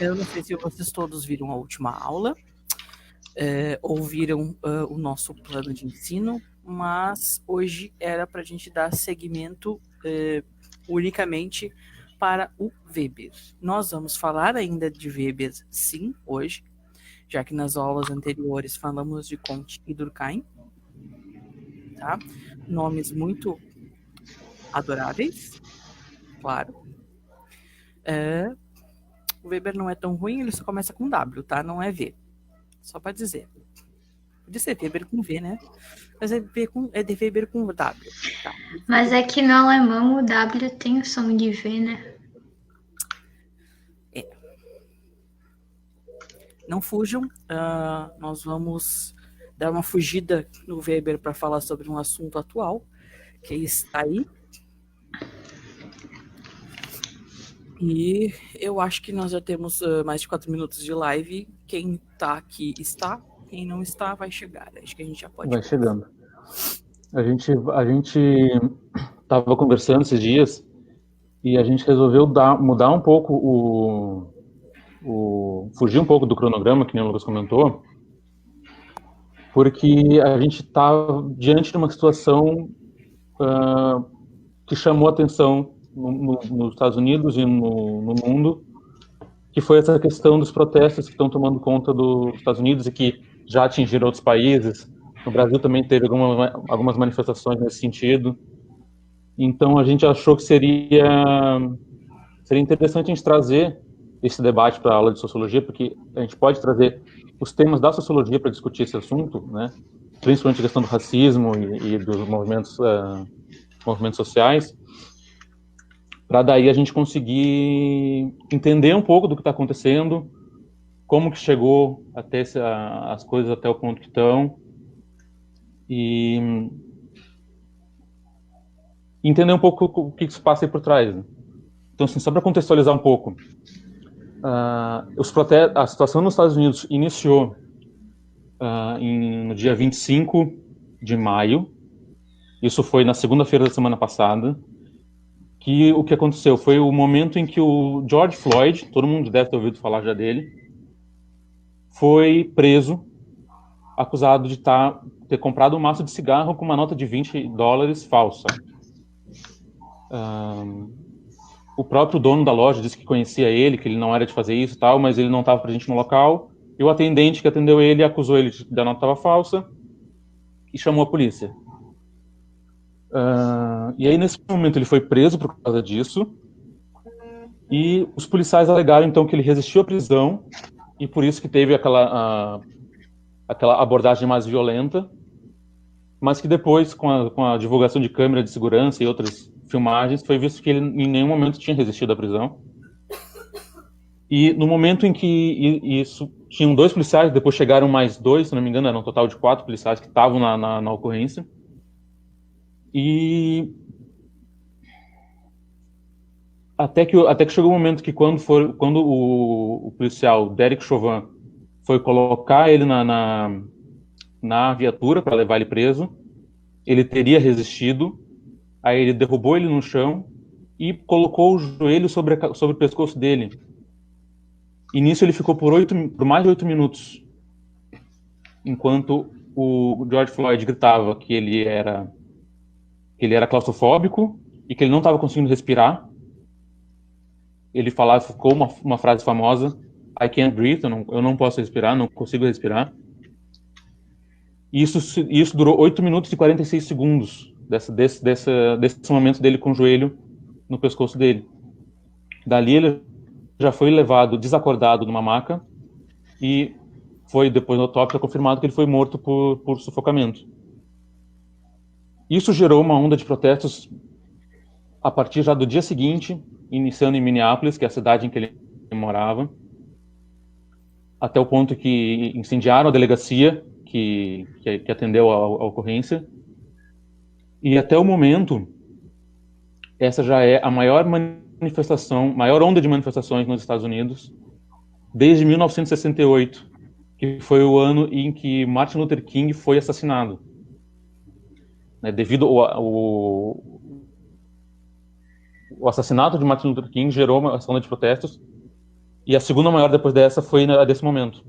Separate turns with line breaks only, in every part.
Eu não sei se vocês todos viram a última aula, ouviram o nosso plano de ensino, mas hoje era para a gente dar seguimento unicamente para o Weber. Nós vamos falar ainda de Weber, sim, hoje, já que nas aulas anteriores falamos de Comte e Durkheim, tá? Nomes muito adoráveis, claro. O Weber não é tão ruim, ele só começa com W, tá? Não é V. Só para dizer. Pode ser Weber com V, né? Mas é de Weber com W. Tá?
Mas é que no alemão o W tem o som de V, né?
Não fujam. Nós vamos dar uma fugida no Weber para falar sobre um assunto atual, que está aí. E eu acho que nós já temos mais de 4 minutos de live. Quem está aqui está, quem não está vai chegar. Acho que a gente já pode.
Vai chegando. A gente estava conversando esses dias e a gente resolveu mudar um pouco fugir um pouco do cronograma, que nem o Lucas comentou, porque a gente está diante de uma situação que chamou atenção nos Estados Unidos e no mundo, que foi essa questão dos protestos que estão tomando conta dos Estados Unidos e que já atingiram outros países. No Brasil também teve algumas manifestações nesse sentido. Então a gente achou que seria interessante a gente trazer esse debate para a aula de sociologia, porque a gente pode trazer os temas da sociologia para discutir esse assunto, né? Principalmente a questão do racismo e dos movimentos sociais, para daí a gente conseguir entender um pouco do que está acontecendo, como que chegou até as coisas até o ponto que estão, e entender um pouco o que se passa aí por trás. Né? Então, assim, só para contextualizar um pouco, a situação nos Estados Unidos iniciou no dia 25 de maio, isso foi na segunda-feira da semana passada, que o que aconteceu foi o momento em que o George Floyd, todo mundo deve ter ouvido falar já dele, foi preso, acusado de ter comprado um maço de cigarro com uma nota de $20 falsa. O próprio dono da loja disse que conhecia ele, que ele não era de fazer isso e tal, mas ele não estava presente no local, e o atendente que atendeu ele acusou ele de que a nota estava falsa e chamou a polícia. E aí, nesse momento, ele foi preso por causa disso, e os policiais alegaram, então, que ele resistiu à prisão, e por isso que teve aquela abordagem mais violenta, mas que depois, com a divulgação de câmera de segurança e outras filmagens, foi visto que ele em nenhum momento tinha resistido à prisão. E no momento em que isso, tinham 2 policiais, depois chegaram mais 2, se não me engano, era um total de 4 policiais que estavam na ocorrência. E até que chegou o momento que quando o policial Derek Chauvin foi colocar ele na viatura para levar ele preso, ele teria resistido, aí ele derrubou ele no chão e colocou o joelho sobre o pescoço dele. E nisso ele ficou por mais de 8 minutos, enquanto o George Floyd gritava que ele era claustrofóbico e que ele não estava conseguindo respirar. Ele ficou uma frase famosa: I can't breathe, eu não posso respirar, não consigo respirar. E isso durou 8 minutos e 46 segundos, desse momento dele com o joelho no pescoço dele. Dali ele já foi levado desacordado numa maca e foi depois na autópsia confirmado que ele foi morto por sufocamento. Isso gerou uma onda de protestos a partir já do dia seguinte, iniciando em Minneapolis, que é a cidade em que ele morava, até o ponto que incendiaram a delegacia que atendeu a ocorrência. E até o momento, essa já é a maior onda de manifestações nos Estados Unidos desde 1968, que foi o ano em que Martin Luther King foi assassinado. Devido o assassinato de Martin Luther King gerou uma onda de protestos E a segunda maior depois dessa foi desse momento.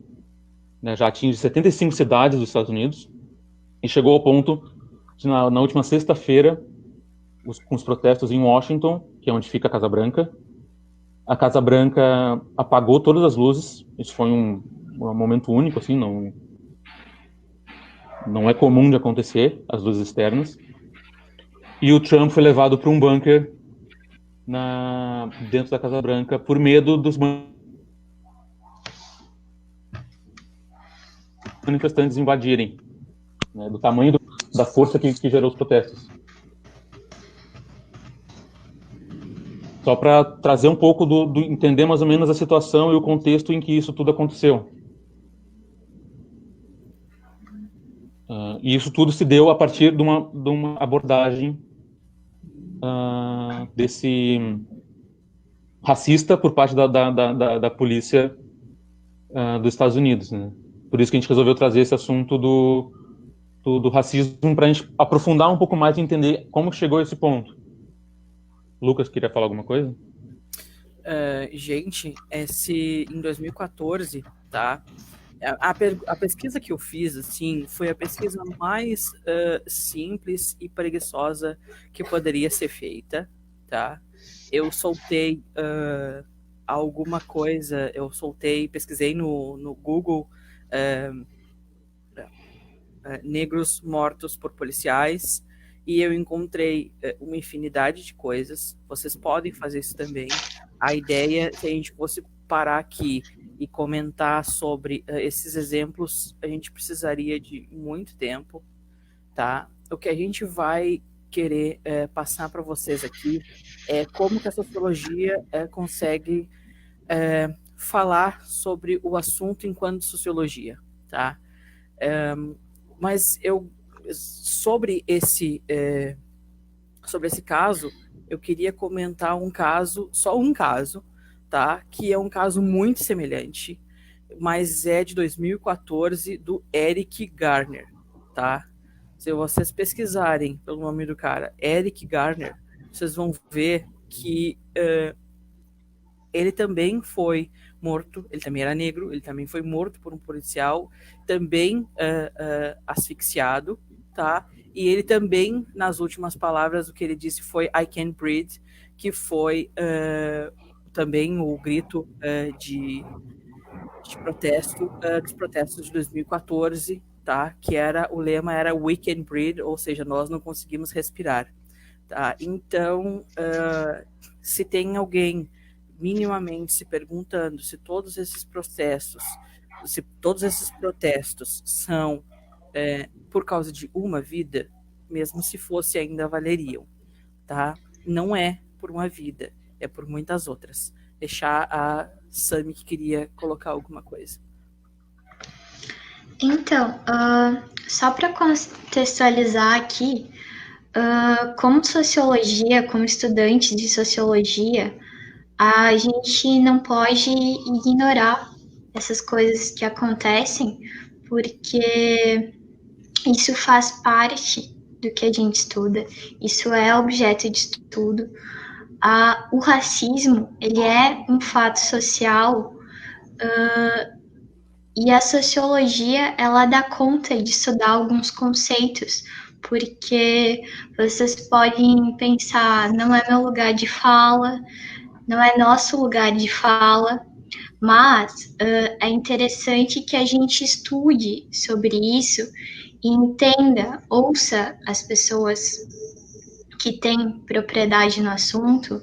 Né, já atinge 75 cidades dos Estados Unidos e chegou ao ponto de, na última sexta-feira, com os protestos em Washington, que é onde fica a Casa Branca apagou todas as luzes. Isso foi um momento único, assim, não é comum de acontecer, as luzes externas. E o Trump foi levado para um bunker dentro da Casa Branca por medo dos manifestantes invadirem, né, do tamanho da força que gerou os protestos. Só para trazer um pouco entender mais ou menos a situação e o contexto em que isso tudo aconteceu. E isso tudo se deu a partir de uma abordagem desse racista por parte da polícia dos Estados Unidos, né? Por isso que a gente resolveu trazer esse assunto do racismo, para a gente aprofundar um pouco mais e entender como chegou a esse ponto. Lucas, queria falar alguma coisa?
Gente, em 2014, tá? A pesquisa que eu fiz, assim, foi a pesquisa mais simples e preguiçosa que poderia ser feita, tá? Eu soltei alguma coisa, pesquisei no Google negros mortos por policiais, e eu encontrei uma infinidade de coisas. Vocês podem fazer isso também. A ideia, se a gente fosse parar aqui e comentar sobre esses exemplos, a gente precisaria de muito tempo, tá? O que a gente vai querer passar para vocês aqui é como que a sociologia consegue falar sobre o assunto enquanto sociologia, tá? Mas sobre esse caso, eu queria comentar só um caso, tá? Que é um caso muito semelhante, mas é de 2014, do Eric Garner, tá? Se vocês pesquisarem pelo nome do cara, Eric Garner, vocês vão ver que ele também foi morto, ele também era negro, ele também foi morto por um policial, também asfixiado, tá? E ele também, nas últimas palavras, o que ele disse foi I can't breathe, que foi também o grito de protesto dos protestos de 2014, tá? Que o lema era We can breathe, ou seja, nós não conseguimos respirar, tá? Então, se tem alguém minimamente se perguntando se todos esses protestos são por causa de uma vida, mesmo se fosse ainda valeriam, tá? Não é por uma vida, é por muitas outras. Deixar a Sami que queria colocar alguma coisa.
Então, só para contextualizar aqui, como sociologia, como estudante de sociologia, a gente não pode ignorar essas coisas que acontecem, porque isso faz parte do que a gente estuda, isso é objeto de estudo. O racismo, ele é um fato social, e a sociologia, ela dá conta de estudar alguns conceitos, porque vocês podem pensar, não é meu lugar de fala, não é nosso lugar de fala, mas é interessante que a gente estude sobre isso e entenda, ouça as pessoas que têm propriedade no assunto,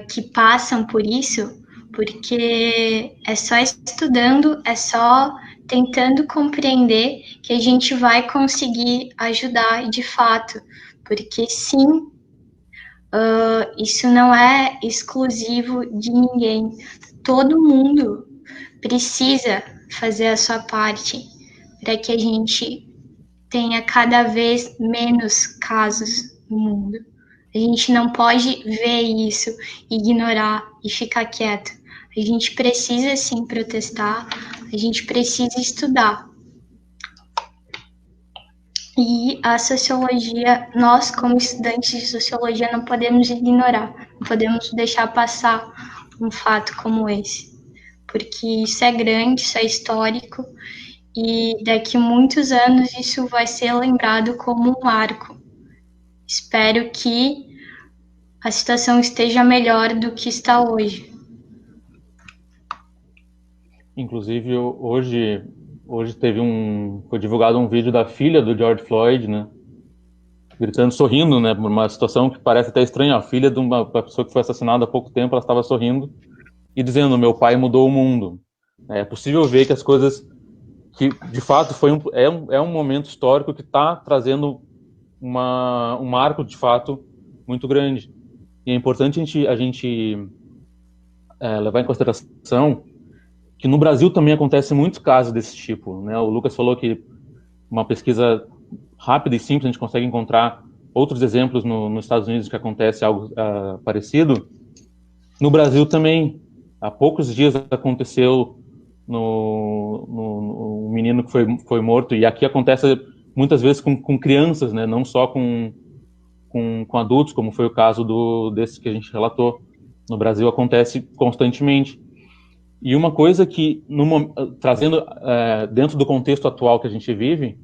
que passam por isso, porque é só estudando, é só tentando compreender que a gente vai conseguir ajudar de fato, porque sim, isso não é exclusivo de ninguém. Todo mundo precisa fazer a sua parte para que a gente tenha cada vez menos casos no mundo. A gente não pode ver isso, ignorar e ficar quieto. A gente precisa sim protestar, a gente precisa estudar. E a sociologia, nós como estudantes de sociologia não podemos ignorar, não podemos deixar passar um fato como esse. porque isso é grande, isso é histórico, e daqui a muitos anos isso vai ser lembrado como um marco. Espero que a situação esteja melhor do que está hoje.
Inclusive, hoje foi divulgado um vídeo da filha do George Floyd, né? Gritando, sorrindo, né? Por uma situação que parece até estranha. A filha de uma pessoa que foi assassinada há pouco tempo, ela estava sorrindo e dizendo: meu pai mudou o mundo. É possível ver que as coisas, que de fato é um momento histórico que está trazendo um marco de fato muito grande. E é importante a gente levar em consideração que no Brasil também acontece muitos casos desse tipo, né? O Lucas falou que uma pesquisa rápida e simples a gente consegue encontrar outros exemplos nos Estados Unidos que acontece algo parecido. No Brasil também, há poucos dias aconteceu no menino que foi morto, e aqui acontece muitas vezes com crianças, né? Não só com adultos, como foi o caso desse que a gente relatou. No Brasil acontece constantemente. E uma coisa que, trazendo dentro do contexto atual que a gente vive,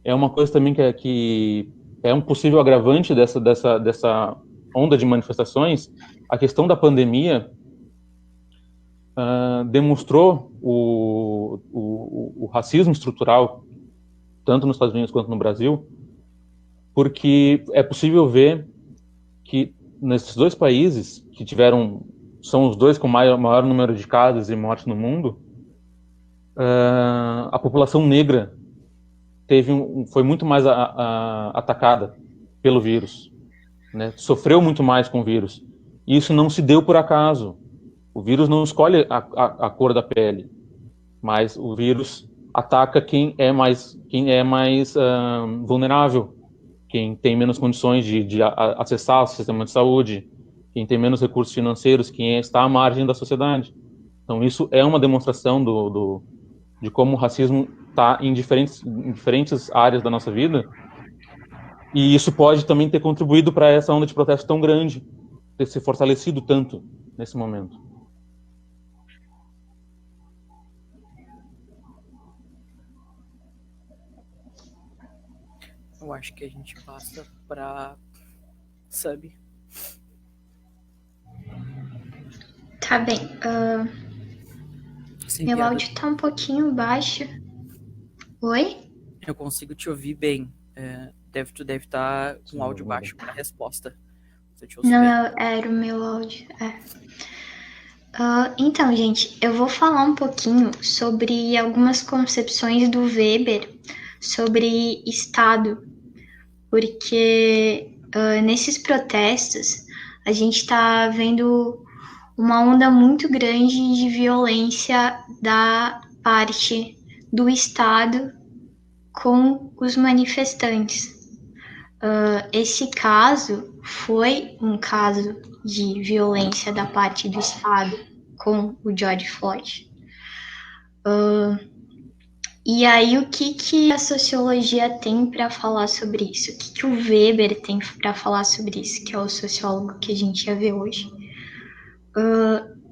é uma coisa também que é um possível agravante dessa onda de manifestações. A questão da pandemia demonstrou o racismo estrutural, tanto nos Estados Unidos quanto no Brasil, porque é possível ver que nesses dois países que são os dois com maior número de casos e mortes no mundo, a população negra foi muito mais atacada pelo vírus, né? Sofreu muito mais com o vírus. E isso não se deu por acaso. O vírus não escolhe a cor da pele, mas o vírus ataca quem é mais vulnerável, quem tem menos condições de acessar o sistema de saúde, quem tem menos recursos financeiros, quem está à margem da sociedade. Então isso é uma demonstração de como o racismo está em diferentes áreas da nossa vida, e isso pode também ter contribuído para essa onda de protesto tão grande, ter se fortalecido tanto nesse momento.
Eu acho que a gente passa para Sub.
Tá bem. Meu
piada.
áudio tá um pouquinho baixo. Oi?
Eu consigo te ouvir bem. Tu deve estar com
Sim,
áudio baixo para a resposta.
Não, era o meu áudio. Então, gente, eu vou falar um pouquinho sobre algumas concepções do Weber sobre Estado, porque nesses protestos a gente está vendo uma onda muito grande de violência da parte do Estado com os manifestantes. Esse caso foi um caso de violência da parte do Estado com o George Floyd. E aí, o que a sociologia tem para falar sobre isso? O que o Weber tem para falar sobre isso, que é o sociólogo que a gente ia ver hoje?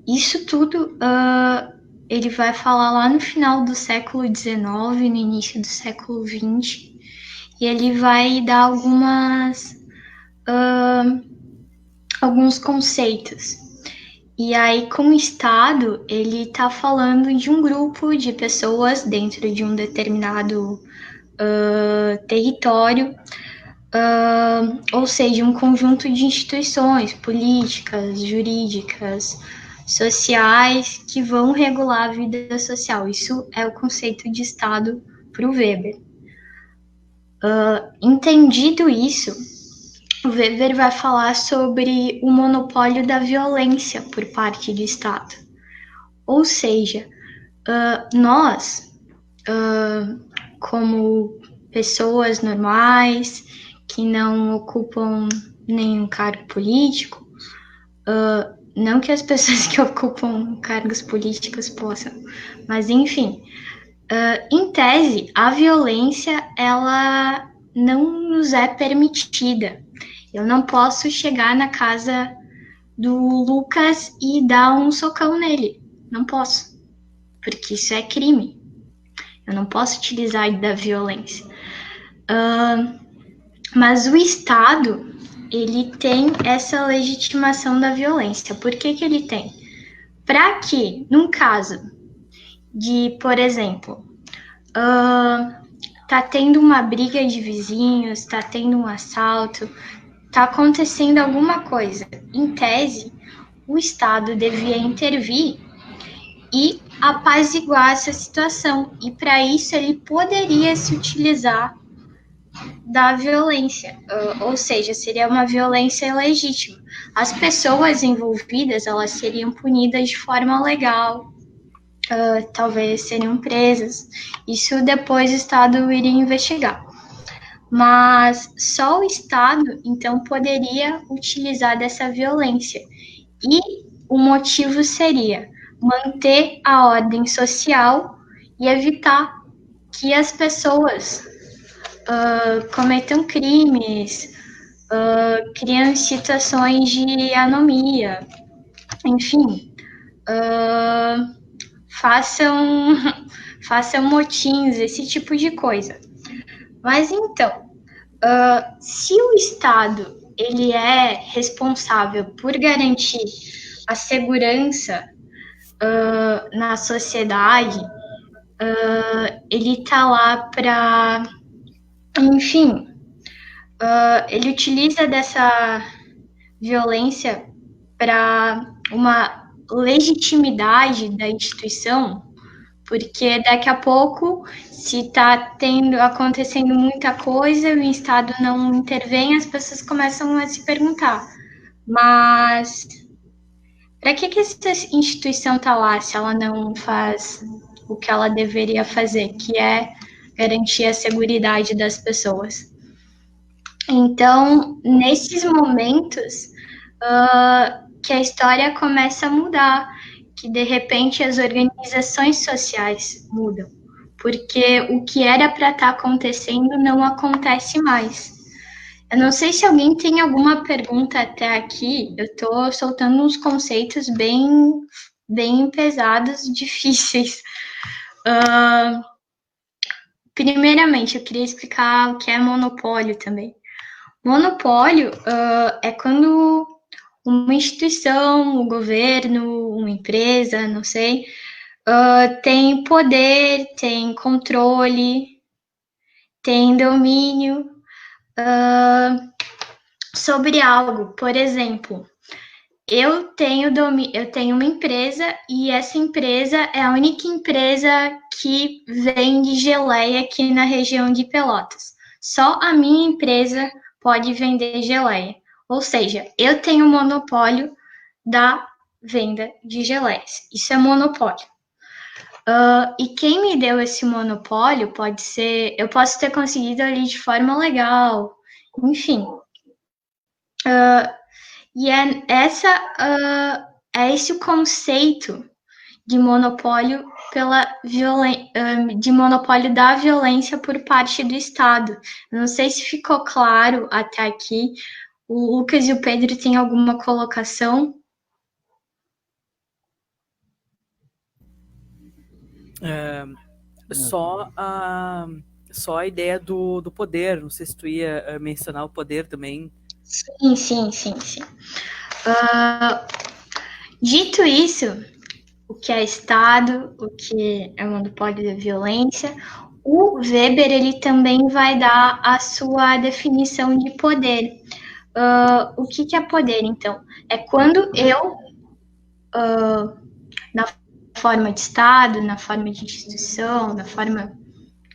Isso tudo ele vai falar lá no final do século XIX, no início do século XX, e ele vai dar alguns conceitos. E aí, com o Estado, ele está falando de um grupo de pessoas dentro de um determinado território, ou seja, um conjunto de instituições políticas, jurídicas, sociais, que vão regular a vida social. Isso é o conceito de Estado para o Weber. Entendido isso, o Weber vai falar sobre o monopólio da violência por parte do Estado. Ou seja, nós, como pessoas normais, que não ocupam nenhum cargo político, não que as pessoas que ocupam cargos políticos possam, mas enfim, em tese, a violência, ela não nos é permitida. Eu não posso chegar na casa do Lucas e dar um socão nele. Não posso. porque isso é crime. Eu não posso utilizar da violência. Mas o Estado, ele tem essa legitimação da violência. Por que que ele tem? Para que, num caso de, por exemplo, tá tendo uma briga de vizinhos, tá tendo um assalto, tá acontecendo alguma coisa, em tese, o Estado devia intervir e apaziguar essa situação. E para isso ele poderia se utilizar da violência, ou seja, seria uma violência legítima. As pessoas envolvidas, elas seriam punidas de forma legal, talvez seriam presas. Isso depois o Estado iria investigar. Mas só o Estado, então, poderia utilizar dessa violência. E o motivo seria manter a ordem social e evitar que as pessoas cometam crimes, criam situações de anomia, enfim, façam motins, esse tipo de coisa. Mas então, se o Estado ele é responsável por garantir a segurança na sociedade, ele está lá para, enfim, ele utiliza dessa violência para uma legitimidade da instituição, porque daqui a pouco, se está acontecendo muita coisa e o Estado não intervém, as pessoas começam a se perguntar, mas para que essa instituição está lá se ela não faz o que ela deveria fazer, que é garantir a segurança das pessoas? Então, nesses momentos que a história começa a mudar, que de repente as organizações sociais mudam, porque o que era para estar acontecendo não acontece mais. Eu não sei se alguém tem alguma pergunta até aqui, eu estou soltando uns conceitos bem pesados, difíceis. Primeiramente, eu queria explicar o que é monopólio também. Monopólio é quando uma instituição, um governo, uma empresa, não sei, tem poder, tem controle, tem domínio sobre algo. Por exemplo, eu tenho uma empresa e essa empresa é a única empresa que vende geleia aqui na região de Pelotas. Só a minha empresa pode vender geleia. Ou seja, eu tenho monopólio da venda de geleias. Isso é monopólio. E quem me deu esse monopólio pode ser... Eu posso ter conseguido ali de forma legal, enfim. E é esse o conceito de monopólio de monopólio da violência por parte do Estado. Não sei se ficou claro até aqui. O Lucas e o Pedro têm alguma colocação?
Só a ideia do poder. Não sei se tu ia mencionar o poder também.
Sim. Dito isso, o que é Estado, o que é monopólio da violência, o Weber ele também vai dar a sua definição de poder. O que é poder, então? É quando eu, na forma de Estado, na forma de instituição, na forma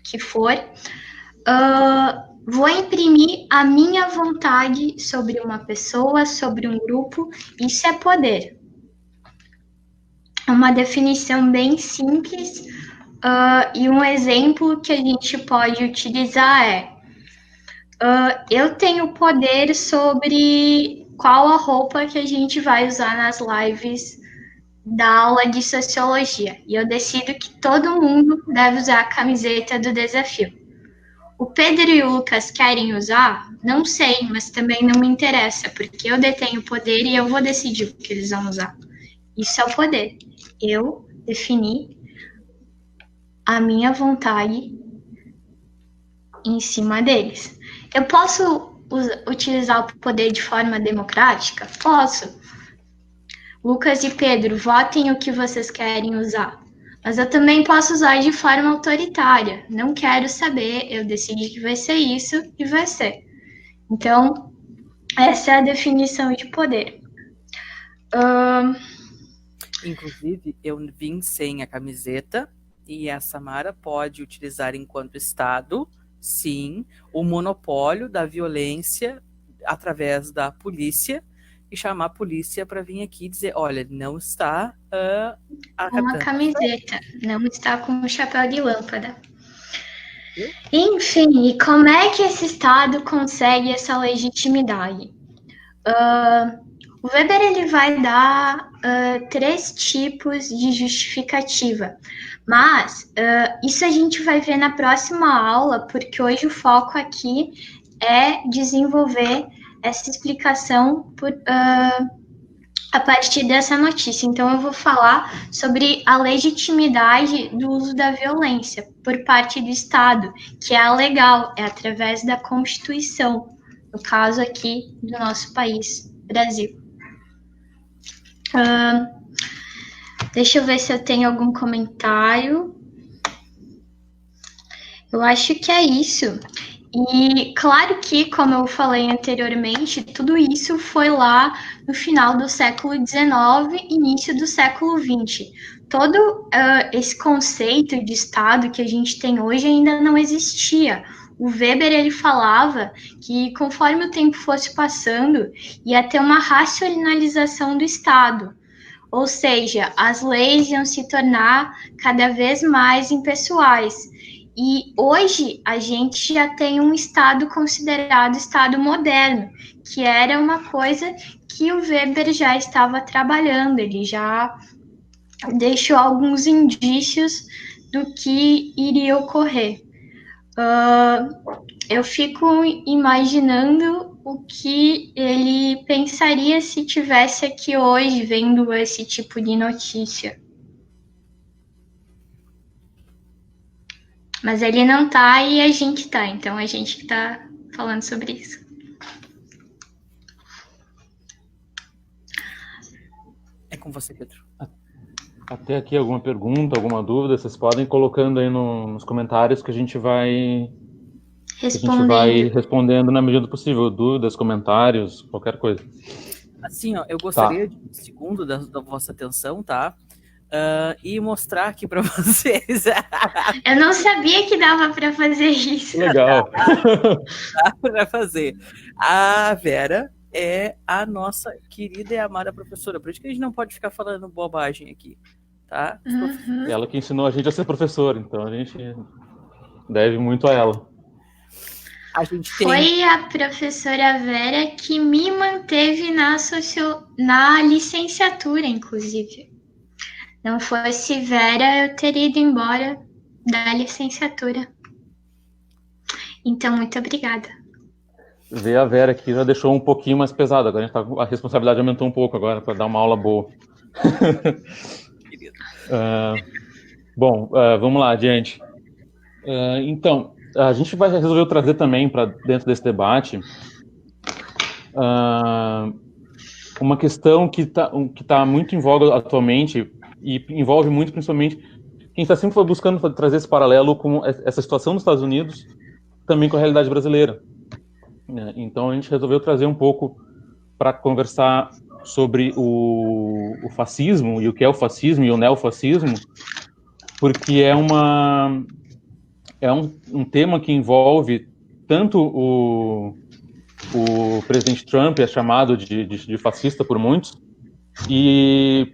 que for, vou imprimir a minha vontade sobre uma pessoa, sobre um grupo. Isso é poder. É uma definição bem simples, e um exemplo que a gente pode utilizar é: eu tenho poder sobre qual a roupa que a gente vai usar nas lives da aula de sociologia, e eu decido que todo mundo deve usar a camiseta do desafio. O Pedro e o Lucas querem usar? Não sei, mas também não me interessa, porque eu detenho o poder e eu vou decidir o que eles vão usar. Isso é o poder. Eu defini a minha vontade em cima deles. Eu posso utilizar o poder de forma democrática? Posso. Lucas e Pedro, votem o que vocês querem usar. Mas eu também posso usar de forma autoritária. Não quero saber, eu decidi que vai ser isso e vai ser. Então, essa é a definição de poder.
Inclusive, eu vim sem a camiseta e a Samara pode utilizar enquanto Estado, sim, o monopólio da violência através da polícia e chamar a polícia para vir aqui e dizer, olha, não está
uma camiseta, não está com o chapéu de lâmpada. Enfim, e como é que esse Estado consegue essa legitimidade? O Weber ele vai dar 3 tipos de justificativa, mas isso a gente vai ver na próxima aula, porque hoje o foco aqui é desenvolver essa explicação a partir dessa notícia. Então, eu vou falar sobre a legitimidade do uso da violência por parte do Estado, que é a legal, é através da Constituição, no caso aqui do nosso país, Brasil. Deixa eu ver se eu tenho algum comentário. Eu acho que é isso. E claro que, como eu falei anteriormente, tudo isso foi lá no final do século XIX, início do século XX. Todo esse conceito de Estado que a gente tem hoje ainda não existia. O Weber ele falava que conforme o tempo fosse passando, ia ter uma racionalização do Estado. Ou seja, as leis iam se tornar cada vez mais impessoais. E hoje a gente já tem um Estado considerado Estado moderno, que era uma coisa que o Weber já estava trabalhando, ele já deixou alguns indícios do que iria ocorrer. Eu fico imaginando o que ele pensaria se tivesse aqui hoje vendo esse tipo de notícia. Mas ele não tá e a gente tá, então a gente que tá falando sobre isso.
É com você, Pedro.
Até aqui alguma pergunta, alguma dúvida, vocês podem ir colocando aí nos comentários que a gente vai respondendo na medida do possível. Dúvidas, comentários, qualquer coisa.
Assim, ó, eu gostaria de um segundo da vossa atenção, tá? E mostrar aqui para vocês.
Eu não sabia que dava para fazer isso.
Legal.
Dá para fazer. A Vera é a nossa querida e amada professora, por isso que a gente não pode ficar falando bobagem aqui, tá?
Uhum.
Ela que ensinou a gente a ser professora, então a gente deve muito a ela.
Foi a professora Vera que me manteve na licenciatura, inclusive. Não fosse Vera, eu teria ido embora da licenciatura. Então, muito obrigada.
Ver a Vera aqui já deixou um pouquinho mais pesado. Agora a responsabilidade aumentou um pouco agora para dar uma aula boa. Bom, vamos lá, adiante. Então, a gente resolveu trazer também para dentro desse debate uma questão que tá muito em voga atualmente e envolve muito, principalmente, quem está sempre buscando trazer esse paralelo com essa situação dos Estados Unidos, também com a realidade brasileira. Então, a gente resolveu trazer um pouco para conversar sobre o fascismo e o que é o fascismo e o neofascismo, porque é um tema que envolve tanto o presidente Trump, é chamado de fascista por muitos, e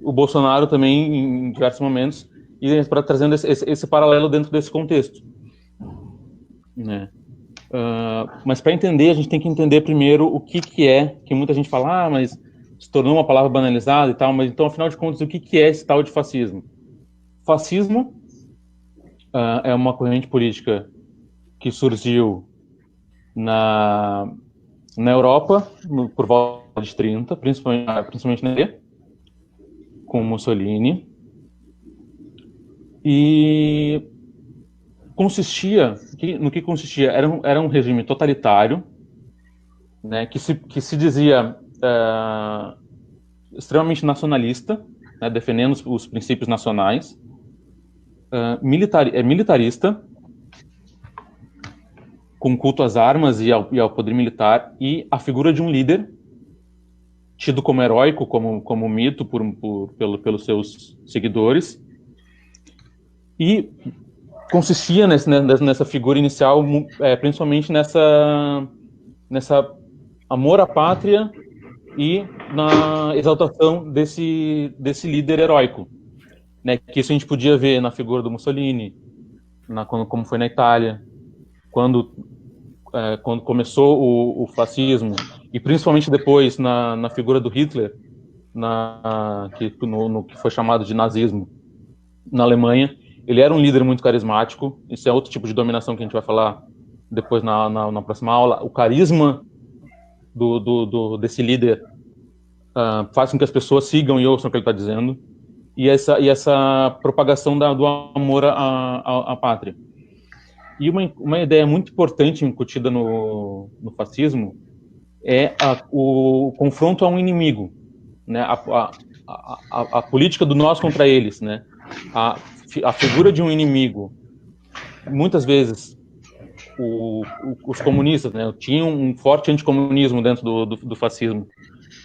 o Bolsonaro também, em diversos momentos, e para trazendo esse paralelo dentro desse contexto. Né? Mas para entender, a gente tem que entender primeiro o que é, que muita gente fala, mas se tornou uma palavra banalizada e tal, mas então, afinal de contas, o que é esse tal de fascismo? Fascismo é uma corrente política que surgiu na Europa, por volta de 30, principalmente na Itália, com Mussolini, E no que consistia? Era um regime totalitário, né, que se dizia extremamente nacionalista, né, defendendo os princípios nacionais, militarista, com culto às armas e ao poder militar, e a figura de um líder tido como heróico, como mito pelos seus seguidores, e consistia nessa figura inicial, principalmente nessa amor à pátria e na exaltação desse líder heróico, né? Que isso a gente podia ver na figura do Mussolini, como foi na Itália, quando começou o fascismo, e principalmente depois na figura do Hitler, no que foi chamado de nazismo na Alemanha. Ele era um líder muito carismático. Isso é outro tipo de dominação que a gente vai falar depois na próxima aula. O carisma desse líder faz com que as pessoas sigam e ouçam o que ele está dizendo. E essa propagação do amor à pátria. E uma ideia muito importante incutida no fascismo é o confronto a um inimigo, né? A política do nós contra eles, né? A figura de um inimigo. Muitas vezes os comunistas, né, tinham um forte anticomunismo dentro do fascismo,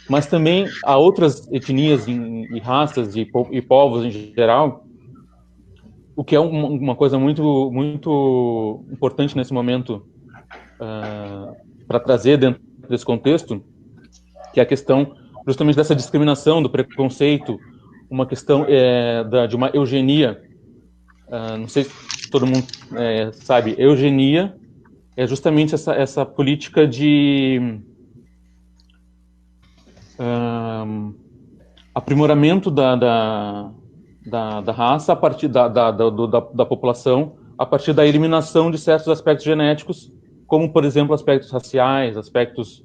mas também há outras etnias e raças e povos em geral, o que é uma coisa muito, muito importante nesse momento para trazer dentro desse contexto, que é a questão justamente dessa discriminação, do preconceito, uma questão de uma eugenia. Não sei se todo mundo sabe, eugenia é justamente essa política de aprimoramento da raça a partir da população, a partir da eliminação de certos aspectos genéticos, como, por exemplo, aspectos raciais, aspectos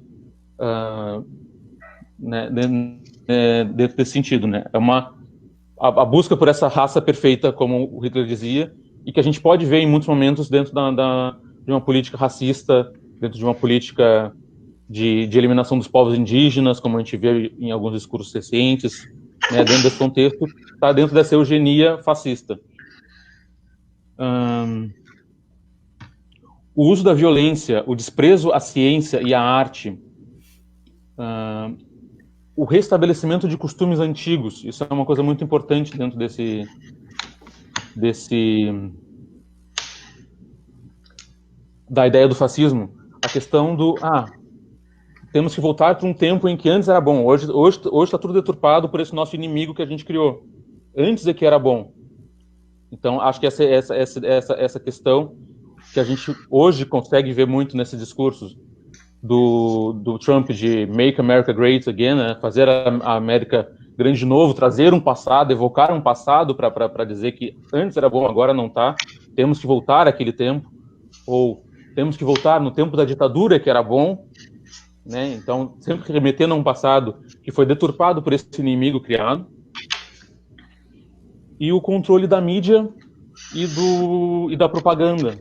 dentro desse sentido, né? É a busca por essa raça perfeita, como o Hitler dizia, e que a gente pode ver em muitos momentos dentro de uma política racista, dentro de uma política de eliminação dos povos indígenas, como a gente vê em alguns discursos recentes, né? Dentro desse contexto, está dentro dessa eugenia fascista. O uso da violência, o desprezo à ciência e à arte, o restabelecimento de costumes antigos, isso é uma coisa muito importante dentro da ideia do fascismo. A questão temos que voltar para um tempo em que antes era bom. Hoje está tudo deturpado por esse nosso inimigo que a gente criou. Antes é que era bom. Então, acho que essa questão que a gente hoje consegue ver muito nesses discursos do Trump de Make America Great Again, né? Fazer a América grande de novo, trazer um passado, evocar um passado para dizer que antes era bom, agora não está. Temos que voltar àquele tempo, ou temos que voltar no tempo da ditadura que era bom, né? Então, sempre remetendo a um passado que foi deturpado por esse inimigo criado. E o controle da mídia e da propaganda,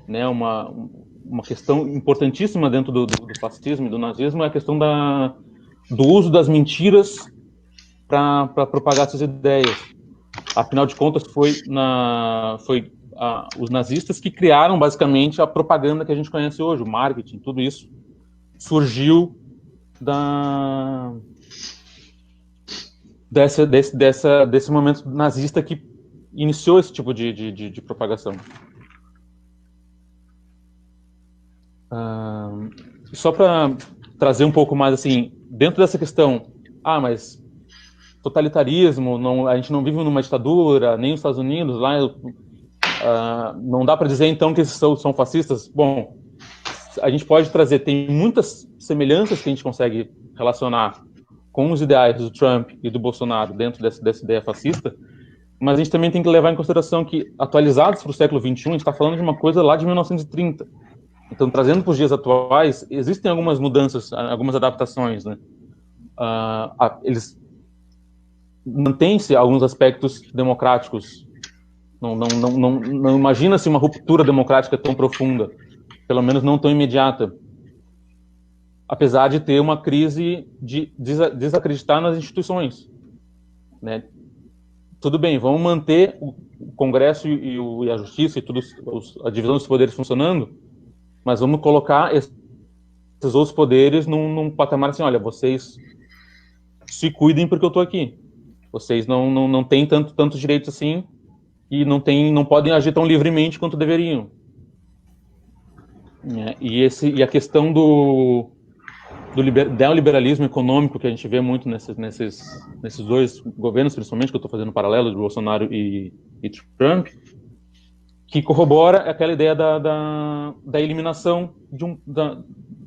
né? Uma questão importantíssima dentro do fascismo e do nazismo é a questão do uso das mentiras para propagar essas ideias. Afinal de contas, foi os nazistas que criaram basicamente a propaganda que a gente conhece hoje, o marketing, tudo isso surgiu desse momento nazista que iniciou esse tipo de propagação. Só para trazer um pouco mais, assim, dentro dessa questão, mas totalitarismo, a gente não vive numa ditadura, nem os Estados Unidos, lá não dá para dizer então que esses são fascistas. Bom, a gente pode trazer, tem muitas semelhanças que a gente consegue relacionar com os ideais do Trump e do Bolsonaro dentro dessa ideia fascista, mas a gente também tem que levar em consideração que, atualizados para o século XXI, a gente está falando de uma coisa lá de 1930. Então, trazendo para os dias atuais, existem algumas mudanças, algumas adaptações, né? Eles mantêm-se alguns aspectos democráticos Não imagina-se uma ruptura democrática tão profunda, pelo menos não tão imediata, apesar de ter uma crise de desacreditar nas instituições, né? Tudo bem, vamos manter o Congresso e a Justiça e a divisão dos poderes funcionando, mas vamos colocar esses outros poderes num patamar assim, olha, vocês se cuidem porque eu estou aqui. Vocês não têm tantos direitos assim e não podem agir tão livremente quanto deveriam. E a questão do neoliberalismo econômico que a gente vê muito nesses dois governos, principalmente, que eu estou fazendo um paralelo de Bolsonaro e Trump, que corrobora aquela ideia da eliminação,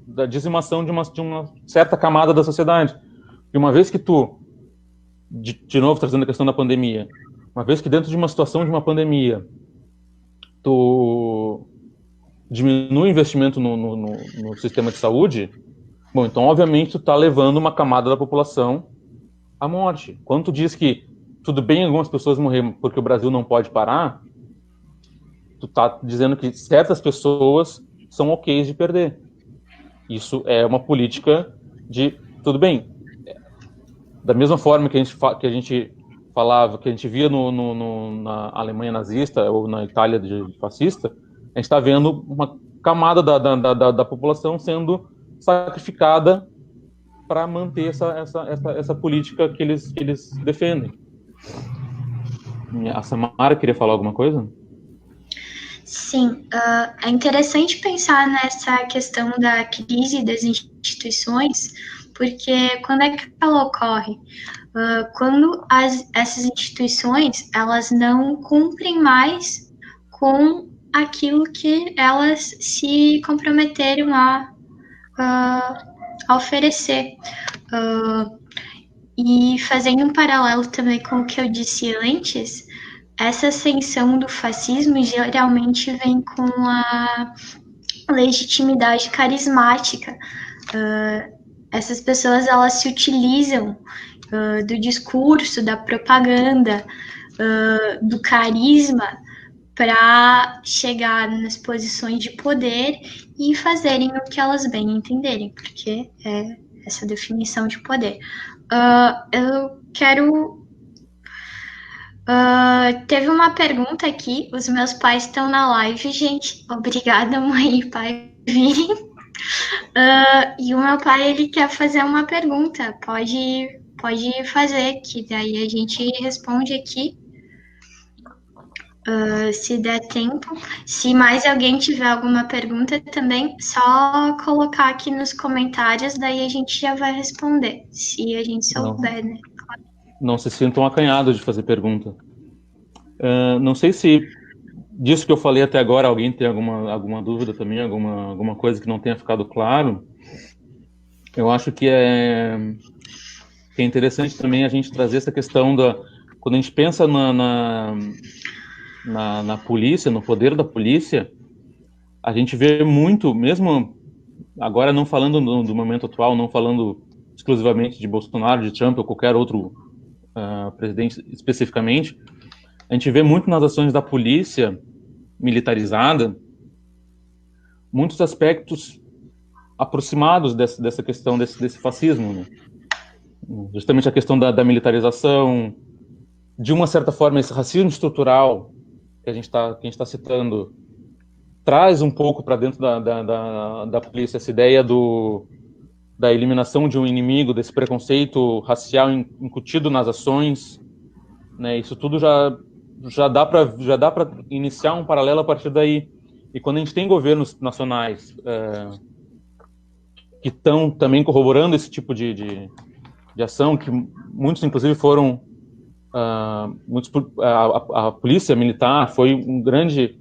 da dizimação de uma certa camada da sociedade. E uma vez que de novo trazendo a questão da pandemia, uma vez que dentro de uma situação de uma pandemia, tu diminui o investimento no sistema de saúde, bom, então obviamente tu está levando uma camada da população à morte. Quando tu diz que tudo bem algumas pessoas morrerem porque o Brasil não pode parar, tu tá dizendo que certas pessoas são ok de perder. Isso é uma política de tudo bem. Da mesma forma que a gente falava, que a gente via na Alemanha nazista ou na Itália fascista, a gente está vendo uma camada da população sendo sacrificada para manter essa política que eles defendem. A Samara queria falar alguma coisa?
Sim, é interessante pensar nessa questão da crise das instituições, porque quando é que ela ocorre? Quando essas instituições, elas não cumprem mais com aquilo que elas se comprometeram a oferecer. E fazendo um paralelo também com o que eu disse antes, essa ascensão do fascismo geralmente vem com a legitimidade carismática. Essas pessoas, elas se utilizam do discurso, da propaganda, do carisma para chegar nas posições de poder e fazerem o que elas bem entenderem, porque é essa definição de poder. Eu quero... teve uma pergunta aqui, os meus pais estão na live, gente, obrigada mãe e pai por virem. E o meu pai, ele quer fazer uma pergunta, pode fazer, que daí a gente responde aqui, se der tempo. Se mais alguém tiver alguma pergunta também, só colocar aqui nos comentários, daí a gente já vai responder, se a gente souber, né?
Não se sintam acanhados de fazer pergunta. Não sei se disso que eu falei até agora, alguém tem alguma dúvida também, alguma coisa que não tenha ficado claro. Eu acho que é interessante também a gente trazer essa questão quando a gente pensa na polícia, no poder da polícia, a gente vê muito, mesmo agora não falando do momento atual, não falando exclusivamente de Bolsonaro, de Trump ou qualquer outro presidente especificamente, a gente vê muito nas ações da polícia militarizada muitos aspectos aproximados dessa questão desse fascismo, né? Justamente a questão da militarização, de uma certa forma esse racismo estrutural que a gente está citando traz um pouco para dentro da polícia essa ideia da eliminação de um inimigo, desse preconceito racial incutido nas ações, né? Isso tudo já dá para iniciar um paralelo a partir daí. E quando a gente tem governos nacionais que estão também corroborando esse tipo de ação, que muitos inclusive foram a polícia militar foi um grande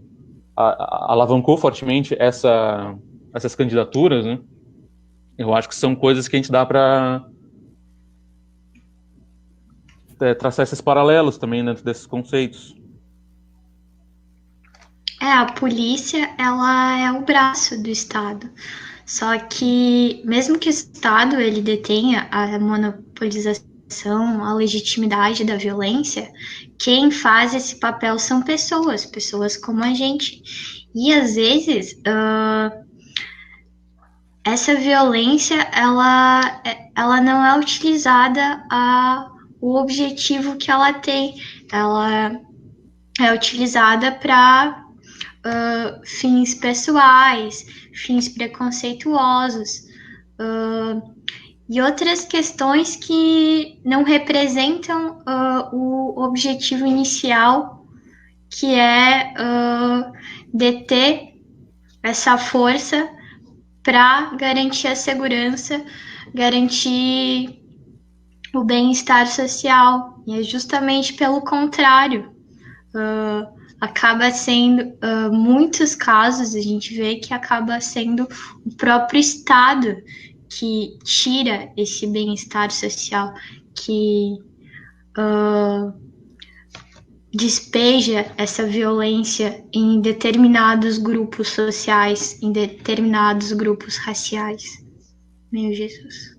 alavancou fortemente essas candidaturas, né? Eu acho que são coisas que a gente dá para traçar esses paralelos também dentro desses conceitos.
A polícia, ela é o braço do Estado. Só que, mesmo que o Estado ele detenha a monopolização, a legitimidade da violência, quem faz esse papel são pessoas como a gente. E às vezes essa violência ela não é utilizada o objetivo que ela tem. Ela é utilizada para fins pessoais, fins preconceituosos e outras questões que não representam o objetivo inicial, que é deter essa força para garantir a segurança, garantir o bem-estar social. E é justamente pelo contrário. Acaba sendo, muitos casos, a gente vê que acaba sendo o próprio Estado que tira esse bem-estar social, que despeja essa violência em determinados grupos sociais, em determinados grupos raciais. Meu Jesus.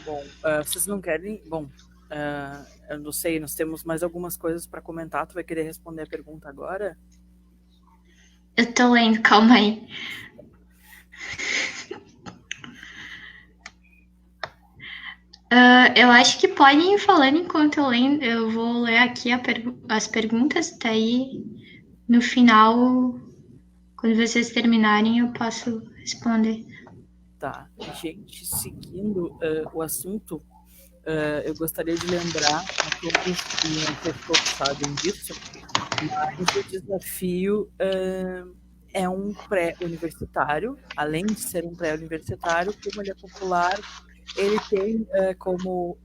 Bom, vocês não querem... Bom, eu não sei, nós temos mais algumas coisas para comentar. Tu vai querer responder a pergunta agora?
Eu tô lendo, calma aí. Eu acho que podem ir falando enquanto eu leio. Eu vou ler aqui as perguntas, daí no final, quando vocês terminarem, eu posso responder.
Tá. Gente, seguindo o assunto, eu gostaria de lembrar a todos que não sei se todos sabem disso, mas o desafio é um pré-universitário. Além de ser um pré-universitário, como ele é popular, ele tem como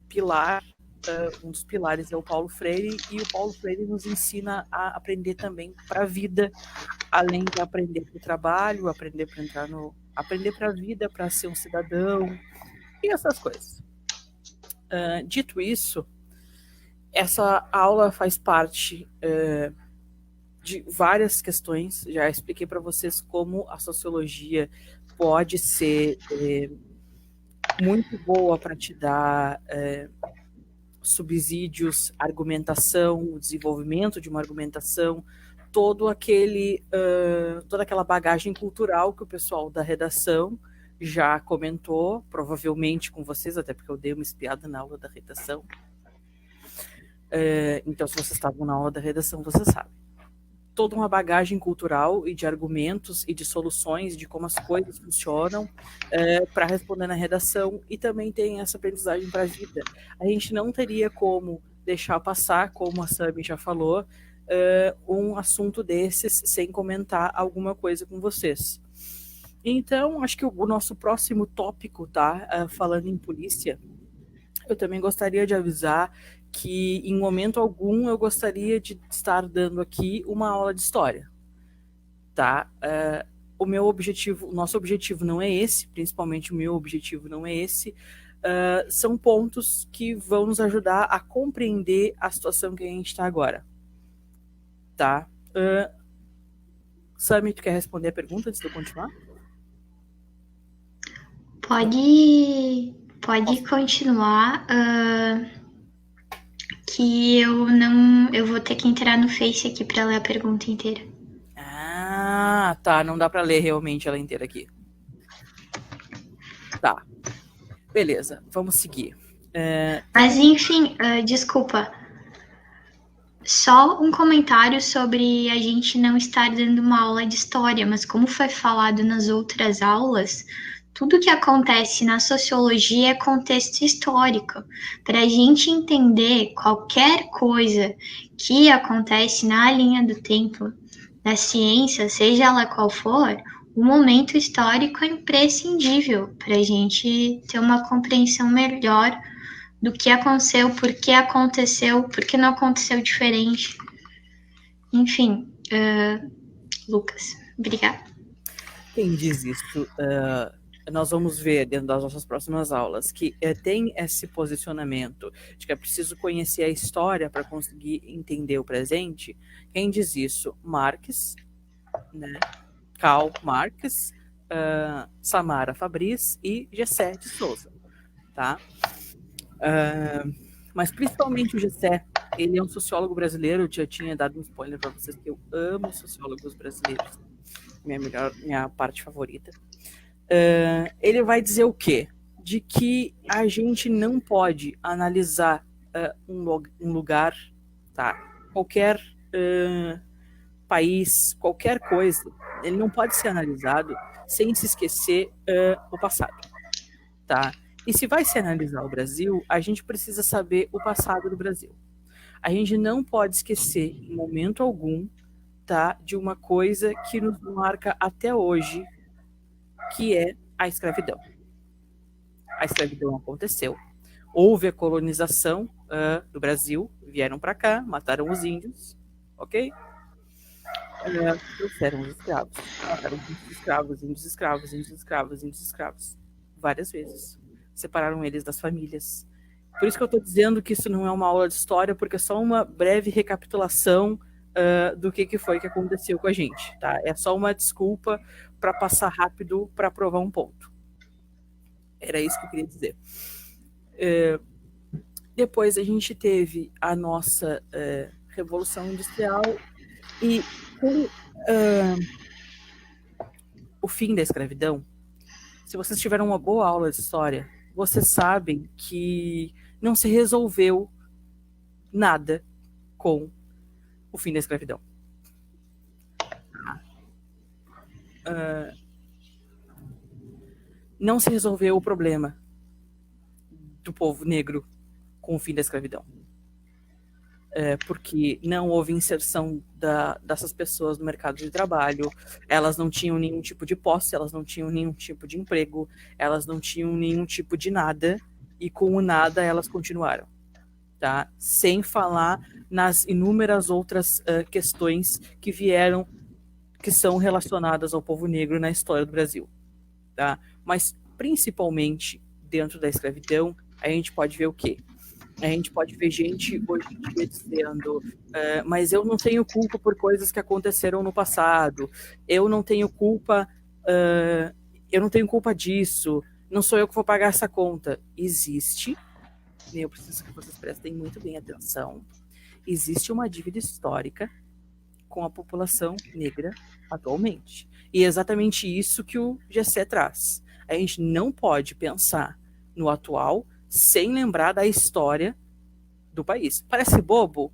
pilar, um dos pilares é o Paulo Freire, e o Paulo Freire nos ensina a aprender também para a vida, além de aprender para o trabalho, aprender para a vida, para ser um cidadão, e essas coisas. Dito isso, essa aula faz parte de várias questões. Já expliquei para vocês como a sociologia pode ser muito boa para te dar subsídios, argumentação, o desenvolvimento de uma argumentação, toda aquela bagagem cultural que o pessoal da redação já comentou, provavelmente com vocês, até porque eu dei uma espiada na aula da redação. Então, se vocês estavam na aula da redação, vocês sabem. Toda uma bagagem cultural e de argumentos e de soluções de como as coisas funcionam para responder na redação, e também tem essa aprendizagem para a vida. A gente não teria como deixar passar, como a Sami já falou, um assunto desses sem comentar alguma coisa com vocês. Então, acho que o nosso próximo tópico, tá? Falando em polícia, eu também gostaria de avisar que em momento algum eu gostaria de estar dando aqui uma aula de história, tá? O nosso objetivo não é esse, principalmente o meu objetivo não é esse. São pontos que vão nos ajudar a compreender a situação que a gente está agora, tá? Sami, tu quer responder a pergunta antes de eu continuar?
Pode continuar, que eu vou ter que entrar no Face aqui para ler a pergunta inteira.
Ah, tá, não dá para ler realmente ela inteira aqui. Tá, beleza, vamos seguir.
Mas enfim, desculpa. Só um comentário sobre a gente não estar dando uma aula de história, mas como foi falado nas outras aulas, tudo que acontece na sociologia é contexto histórico. Para a gente entender qualquer coisa que acontece na linha do tempo da ciência, seja ela qual for, o momento histórico é imprescindível para a gente ter uma compreensão melhor do que aconteceu, por que não aconteceu diferente. Enfim, Lucas, obrigada.
Quem diz isso? Nós vamos ver dentro das nossas próximas aulas que tem esse posicionamento de que é preciso conhecer a história para conseguir entender o presente. Quem diz isso? Marx, né? Karl Marx, Samara Fabris e Gessé de Souza. tá? Mas principalmente o Gessé, ele é um sociólogo brasileiro. Eu já tinha dado um spoiler para vocês que eu amo sociólogos brasileiros, minha parte favorita. Ele vai dizer o quê? De que a gente não pode analisar um lugar, tá? Qualquer país, qualquer coisa, ele não pode ser analisado sem se esquecer o passado, tá? E se vai se analisar o Brasil, a gente precisa saber o passado do Brasil. A gente não pode esquecer, em momento algum, tá, de uma coisa que nos marca até hoje, que é a escravidão. A escravidão aconteceu. Houve a colonização do Brasil, vieram para cá, mataram os índios, ok? Trouxeram os escravos. Mataram índios escravos, várias vezes. Separaram eles das famílias. Por isso que eu estou dizendo que isso não é uma aula de história, porque é só uma breve recapitulação do que foi que aconteceu com a gente, tá? É só uma desculpa para passar rápido para provar um ponto. Era isso que eu queria dizer. Depois a gente teve a nossa Revolução Industrial e com o fim da escravidão. Se vocês tiveram uma boa aula de história, vocês sabem que não se resolveu nada com o fim da escravidão. Não se resolveu o problema do povo negro com o fim da escravidão. Porque não houve inserção dessas pessoas no mercado de trabalho, elas não tinham nenhum tipo de posse, elas não tinham nenhum tipo de emprego, elas não tinham nenhum tipo de nada, e com o nada elas continuaram, tá? Sem falar nas inúmeras outras questões que vieram, que são relacionadas ao povo negro na história do Brasil, tá? Mas principalmente dentro da escravidão, a gente pode ver o quê? A gente pode ver gente hoje em dia dizendo mas eu não tenho culpa por coisas que aconteceram no passado, eu não tenho culpa disso, não sou eu que vou pagar essa conta. Existe, eu preciso que vocês prestem muito bem atenção, existe uma dívida histórica com a população negra atualmente. E é exatamente isso que o Gessé traz. A gente não pode pensar no atual sem lembrar da história do país. Parece bobo?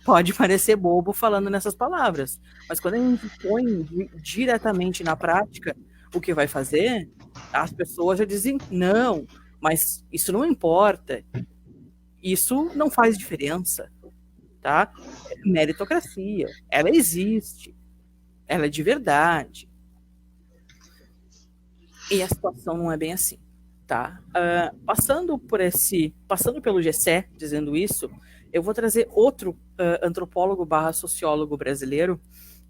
Pode parecer bobo falando nessas palavras, mas quando a gente põe diretamente na prática o que vai fazer, as pessoas já dizem, não, mas isso não importa, isso não faz diferença, tá? Meritocracia, ela existe, ela é de verdade. E a situação não é bem assim. Tá? Passando pelo Gessé dizendo isso, eu vou trazer outro antropólogo / sociólogo brasileiro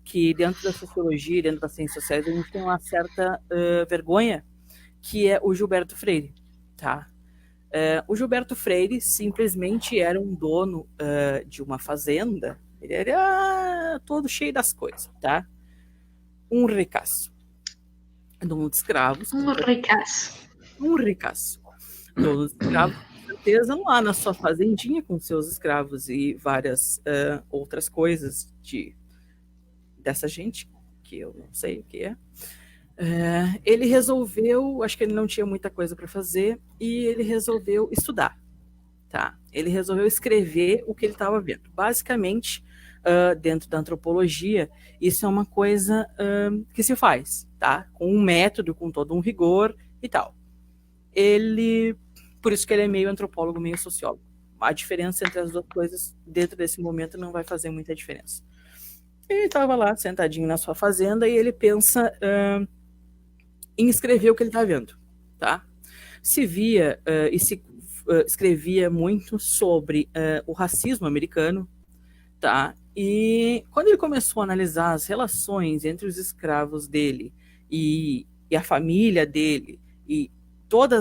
que dentro da sociologia, dentro das ciências sociais, a gente tem uma certa vergonha, que é o Gilberto Freire. Tá? O Gilberto Freire simplesmente era um dono de uma fazenda, ele era todo cheio das coisas, tá? Um ricaço. Dono de escravos.
Um ricaço.
Dono de escravos, com certeza, lá na sua fazendinha com seus escravos e várias outras coisas dessa gente, que eu não sei o que é. Ele resolveu, acho que ele não tinha muita coisa para fazer, e ele resolveu estudar. Tá? Ele resolveu escrever o que ele estava vendo. Basicamente, dentro da antropologia, isso é uma coisa que se faz, tá? Com um método, com todo um rigor e tal. Por isso que ele é meio antropólogo, meio sociólogo. A diferença entre as duas coisas, dentro desse momento, não vai fazer muita diferença. Ele estava lá, sentadinho na sua fazenda, e ele pensa em escrever o que ele está vendo, tá? Se via e se escrevia muito sobre o racismo americano, tá? E quando ele começou a analisar as relações entre os escravos dele e a família dele, e toda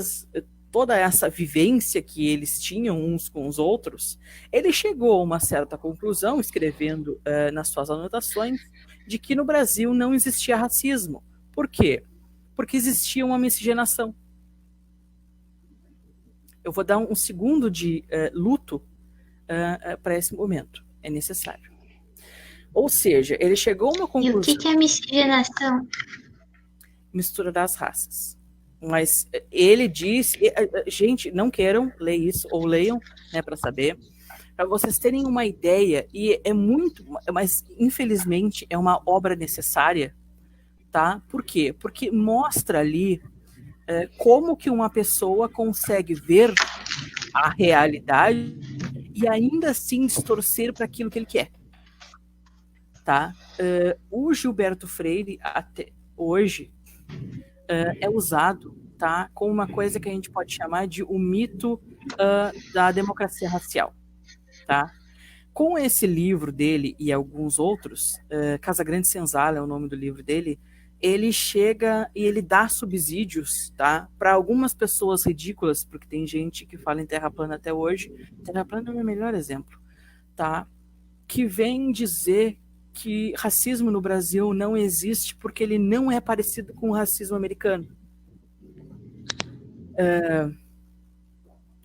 essa vivência que eles tinham uns com os outros, ele chegou a uma certa conclusão, escrevendo nas suas anotações, de que no Brasil não existia racismo. Por quê? Porque existia uma miscigenação. Eu vou dar um segundo de luto para esse momento. É necessário. Ou seja, ele chegou a uma conclusão...
E o que é miscigenação?
Mistura das raças. Mas ele diz... Gente, não queiram ler isso, ou leiam, né, para saber. Para vocês terem uma ideia, e é muito... Mas, infelizmente, é uma obra necessária, tá? Por quê? Porque mostra ali como que uma pessoa consegue ver a realidade e ainda assim distorcer para aquilo que ele quer. Tá? O Gilberto Freire, até hoje, é usado, tá, como uma coisa que a gente pode chamar de o mito da democracia racial. Tá? Com esse livro dele e alguns outros, Casagrande Senzala é o nome do livro dele, ele chega e ele dá subsídios, tá, para algumas pessoas ridículas, porque tem gente que fala em terra plana até hoje. Terra plana é o meu melhor exemplo, tá, que vem dizer que racismo no Brasil não existe porque ele não é parecido com o racismo americano.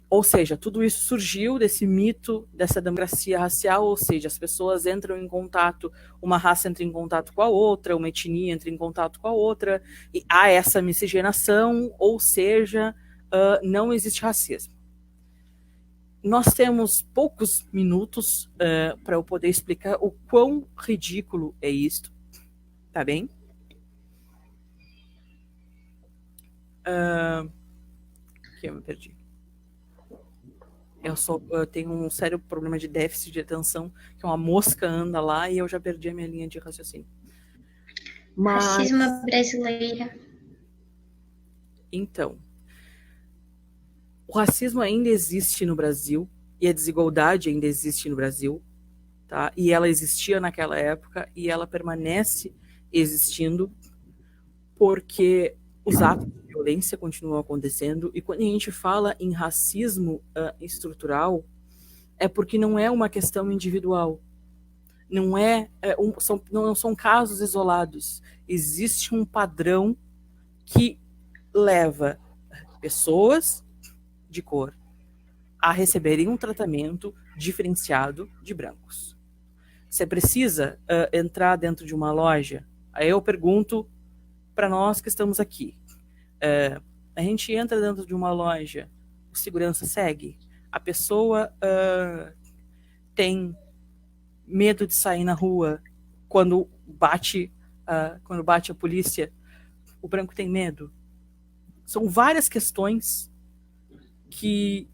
Ou seja, tudo isso surgiu desse mito dessa democracia racial, ou seja, as pessoas entram em contato, uma raça entra em contato com a outra, uma etnia entra em contato com a outra, e há essa miscigenação, ou seja, não existe racismo. Nós temos poucos minutos para eu poder explicar o quão ridículo é isto, tá bem? Aqui eu me perdi. Eu tenho um sério problema de déficit de atenção, que uma mosca anda lá e eu já perdi a minha linha de raciocínio. Mas...
Racismo brasileiro.
Então, o racismo ainda existe no Brasil e a desigualdade ainda existe no Brasil, tá? E ela existia naquela época e ela permanece existindo porque os atos de violência continuam acontecendo, e quando a gente fala em racismo estrutural, é porque não é uma questão individual, não são casos isolados, existe um padrão que leva pessoas de cor a receberem um tratamento diferenciado de brancos. Você precisa entrar dentro de uma loja, aí eu pergunto para nós que estamos aqui, a gente entra dentro de uma loja, o segurança segue, a pessoa tem medo de sair na rua quando bate a polícia, o branco tem medo. São várias questões que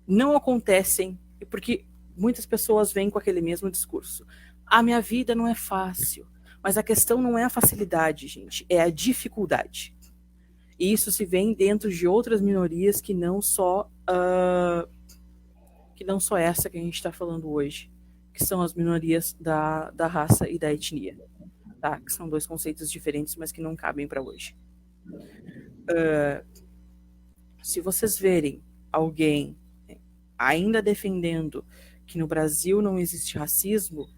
não acontecem porque muitas pessoas vêm com aquele mesmo discurso. A minha vida não é fácil. Mas a questão não é a facilidade, gente, é a dificuldade. E isso se vê dentro de outras minorias que não só essa que a gente está falando hoje, que são as minorias da raça e da etnia, tá? Que são dois conceitos diferentes, mas que não cabem para hoje. Se vocês verem alguém ainda defendendo que no Brasil não existe racismo,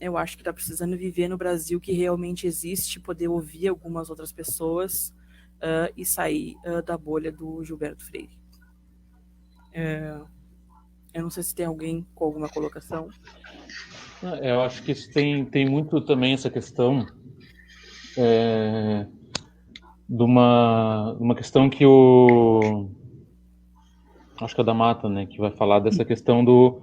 eu acho que está precisando viver no Brasil que realmente existe, poder ouvir algumas outras pessoas e sair da bolha do Gilberto Freire. Eu não sei se tem alguém com alguma colocação.
Eu acho que isso tem muito também essa questão de uma questão que acho que é o da Mata, né, que vai falar dessa questão do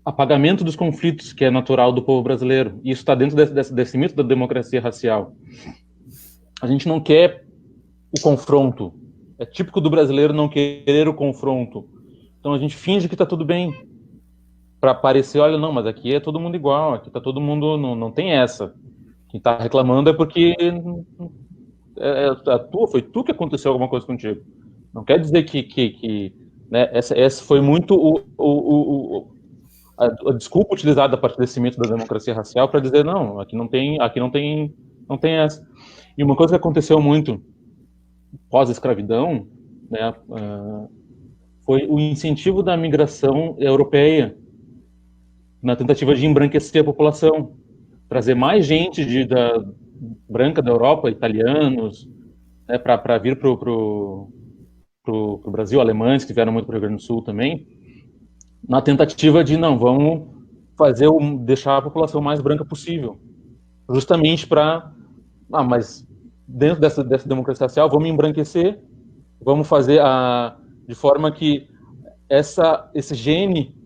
apagamento dos conflitos que é natural do povo brasileiro. E isso está dentro desse mito da democracia racial. A gente não quer o confronto. É típico do brasileiro não querer o confronto. Então a gente finge que está tudo bem. Para parecer, olha, não, mas aqui é todo mundo igual, aqui está todo mundo, não tem essa. Quem está reclamando é porque foi tu que aconteceu alguma coisa contigo. Não quer dizer que né, essa foi muito a desculpa utilizada a partir desse mito da democracia racial para dizer, não, aqui não tem essa. E uma coisa que aconteceu muito pós-escravidão, né, foi o incentivo da migração europeia na tentativa de embranquecer a população, trazer mais gente branca da Europa, italianos, né, para vir o Brasil, alemães que vieram muito para o Rio Grande do Sul também, na tentativa de, não, vamos deixar a população mais branca possível, justamente para, mas dentro dessa democracia racial, vamos embranquecer, vamos fazer de forma que esse gene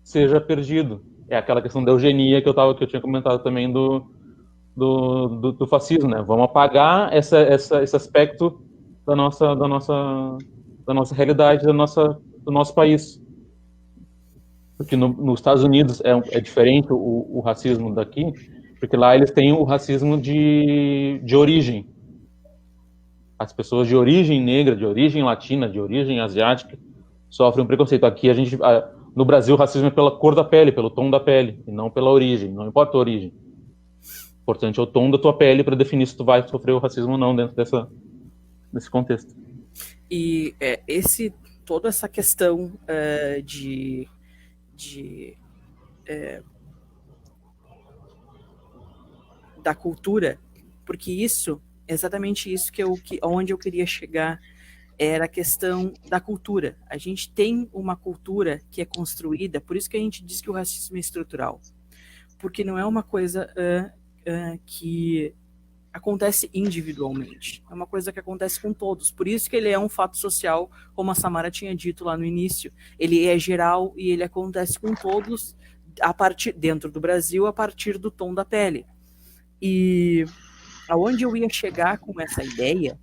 seja perdido. É aquela questão da eugenia que eu tinha comentado também do fascismo, né? Vamos apagar esse aspecto da nossa realidade, do nosso país. Porque nos Estados Unidos é diferente o racismo daqui, porque lá eles têm o racismo de origem. As pessoas de origem negra, de origem latina, de origem asiática sofrem um preconceito. Aqui no Brasil o racismo é pela cor da pele, pelo tom da pele, e não pela origem, não importa a origem. O importante é o tom da tua pele para definir se tu vai sofrer o racismo ou não dentro desse contexto.
E toda essa questão da cultura, porque exatamente isso onde eu queria chegar, era a questão da cultura. A gente tem uma cultura que é construída, por isso que a gente diz que o racismo é estrutural, porque não é uma coisa que acontece individualmente, é uma coisa que acontece com todos, por isso que ele é um fato social, como a Samara tinha dito lá no início, ele é geral e ele acontece com todos, dentro do Brasil, a partir do tom da pele. E aonde eu ia chegar com essa ideia,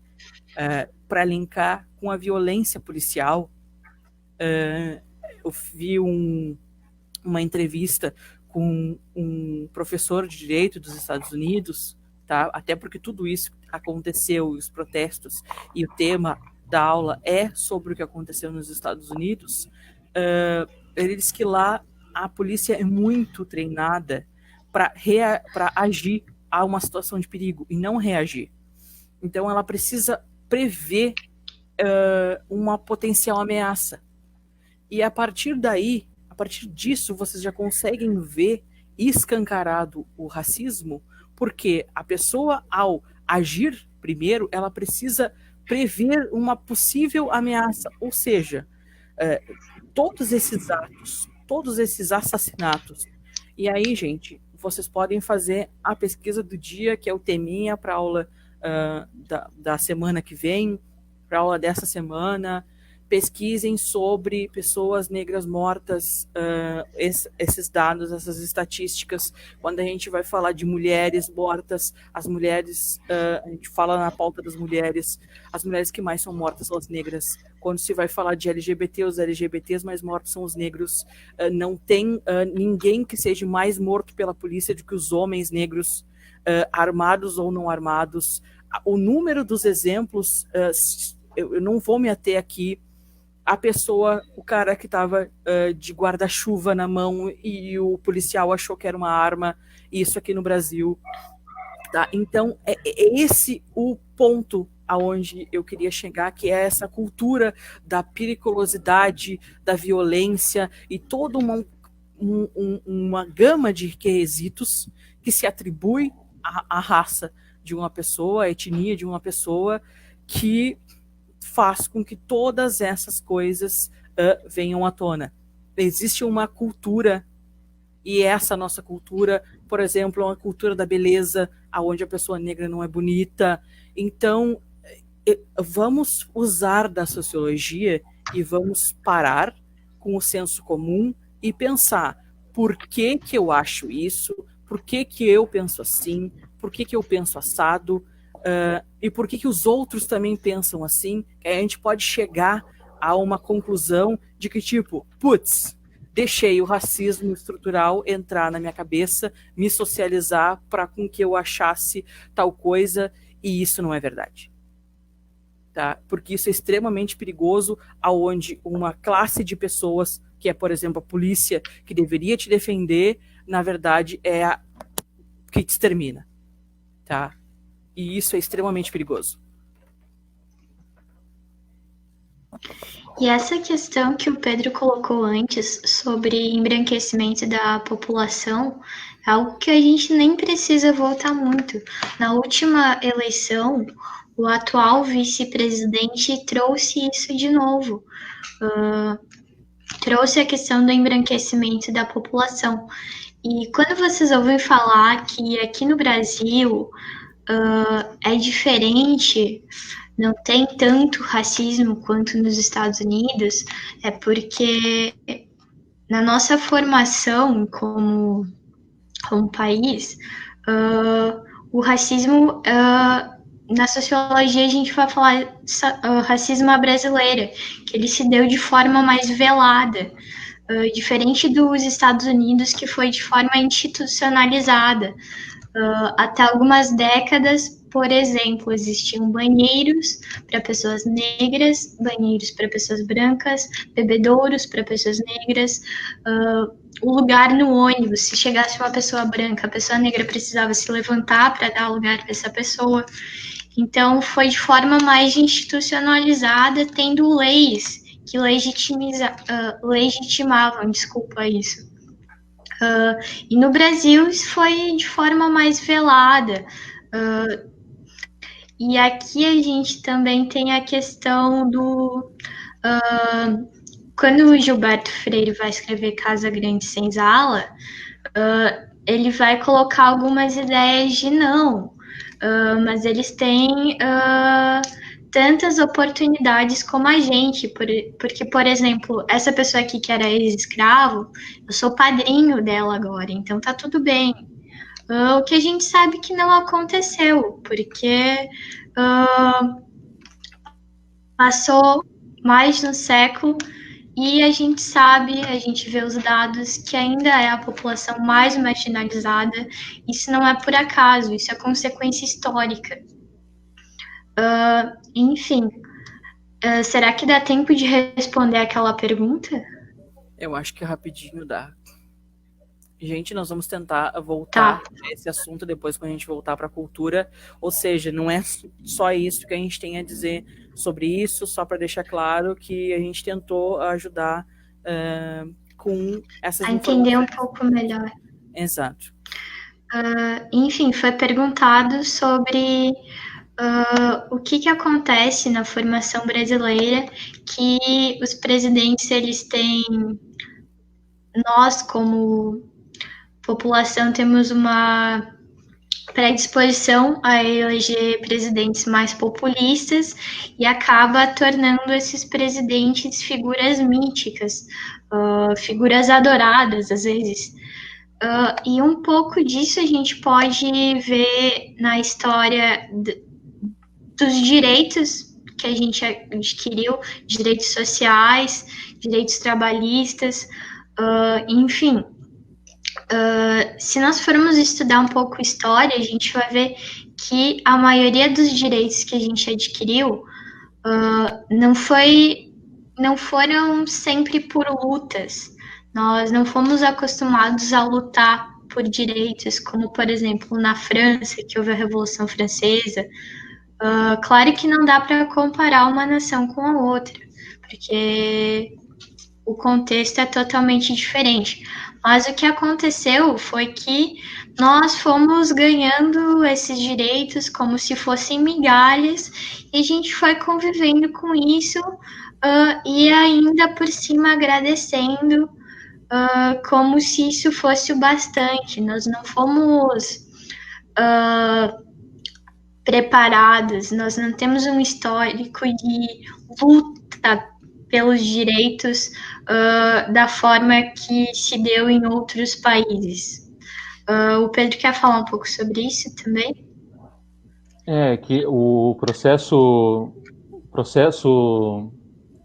para linkar com a violência policial, eu vi uma entrevista com um professor de direito dos Estados Unidos, tá? Até porque tudo isso aconteceu, os protestos, e o tema da aula é sobre o que aconteceu nos Estados Unidos. Ele disse que lá a polícia é muito treinada para agir a uma situação de perigo e não reagir. Então ela precisa prever uma potencial ameaça. E a partir disso, vocês já conseguem ver escancarado o racismo, porque a pessoa, ao agir primeiro, ela precisa prever uma possível ameaça. Ou seja, todos esses atos, todos esses assassinatos. E aí, gente, vocês podem fazer a pesquisa do dia, que é o teminha para a aula da semana que vem, para a aula dessa semana. Pesquisem sobre pessoas negras mortas, esses dados, essas estatísticas. Quando a gente vai falar de mulheres mortas, as mulheres, a gente fala na pauta das mulheres, as mulheres que mais são mortas são as negras. Quando se vai falar de LGBT, os LGBTs mais mortos são os negros. Não tem ninguém que seja mais morto pela polícia do que os homens negros, armados ou não armados. O número dos exemplos, eu não vou me ater aqui. A pessoa, o cara que estava de guarda-chuva na mão e o policial achou que era uma arma, isso aqui no Brasil. Tá? Então, é esse o ponto aonde eu queria chegar, que é essa cultura da periculosidade, da violência e toda uma gama de quesitos que se atribui à raça de uma pessoa, à etnia de uma pessoa, que faz com que todas essas coisas venham à tona. Existe uma cultura, e essa nossa cultura, por exemplo, é uma cultura da beleza, onde a pessoa negra não é bonita. Então, vamos usar da sociologia e vamos parar com o senso comum e pensar por que eu acho isso, por que eu penso assim, por que eu penso assado, e por que os outros também pensam assim, que a gente pode chegar a uma conclusão de que, tipo, putz, deixei o racismo estrutural entrar na minha cabeça, me socializar para com que eu achasse tal coisa, e isso não é verdade. Tá? Porque isso é extremamente perigoso, aonde uma classe de pessoas, que é, por exemplo, a polícia, que deveria te defender, na verdade, é a que te extermina. Tá? E isso é extremamente perigoso.
E essa questão que o Pedro colocou antes sobre embranquecimento da população é algo que a gente nem precisa voltar muito. Na última eleição, o atual vice-presidente trouxe isso de novo. Trouxe a questão do embranquecimento da população. E quando vocês ouvem falar que aqui no Brasil é diferente, não tem tanto racismo quanto nos Estados Unidos, é porque na nossa formação como país, o racismo, na sociologia a gente vai falar racismo à brasileira, que ele se deu de forma mais velada, diferente dos Estados Unidos, que foi de forma institucionalizada. Até algumas décadas, por exemplo, existiam banheiros para pessoas negras, banheiros para pessoas brancas, bebedouros para pessoas negras, o lugar no ônibus, se chegasse uma pessoa branca, a pessoa negra precisava se levantar para dar lugar para essa pessoa. Então, foi de forma mais institucionalizada, tendo leis que legitimavam, isso. E no Brasil isso foi de forma mais velada. E aqui a gente também tem a questão do... quando o Gilberto Freire vai escrever Casa Grande Senzala, ele vai colocar algumas ideias de não, mas eles têm tantas oportunidades como a gente, porque, por exemplo, essa pessoa aqui que era ex-escravo, eu sou padrinho dela agora, então tá tudo bem. O que a gente sabe que não aconteceu, porque passou mais de um século e a gente sabe, a gente vê os dados que ainda é a população mais marginalizada. Isso não é por acaso, isso é consequência histórica. Enfim, será que dá tempo de responder aquela pergunta?
Eu acho que rapidinho dá. Gente, nós vamos tentar voltar a esse assunto depois quando a gente voltar para a cultura. Ou seja, não é só isso que a gente tem a dizer sobre isso, só para deixar claro que a gente tentou ajudar com essas informações.
A entender um pouco melhor.
Exato.
Enfim, foi perguntado sobre o que acontece na formação brasileira, que os presidentes, eles têm... Nós, como população, temos uma predisposição a eleger presidentes mais populistas e acaba tornando esses presidentes figuras míticas, figuras adoradas, às vezes. E um pouco disso a gente pode ver na história dos direitos que a gente adquiriu, direitos sociais, direitos trabalhistas, enfim. Se nós formos estudar um pouco história, a gente vai ver que a maioria dos direitos que a gente adquiriu não foram sempre por lutas. Nós não fomos acostumados a lutar por direitos, como, por exemplo, na França, que houve a Revolução Francesa. Claro que não dá para comparar uma nação com a outra, porque o contexto é totalmente diferente. Mas o que aconteceu foi que nós fomos ganhando esses direitos como se fossem migalhas, e a gente foi convivendo com isso e ainda por cima agradecendo como se isso fosse o bastante. Nós não fomos preparados, nós não temos um histórico de luta pelos direitos da forma que se deu em outros países. O Pedro quer falar um pouco sobre isso também?
Que o processo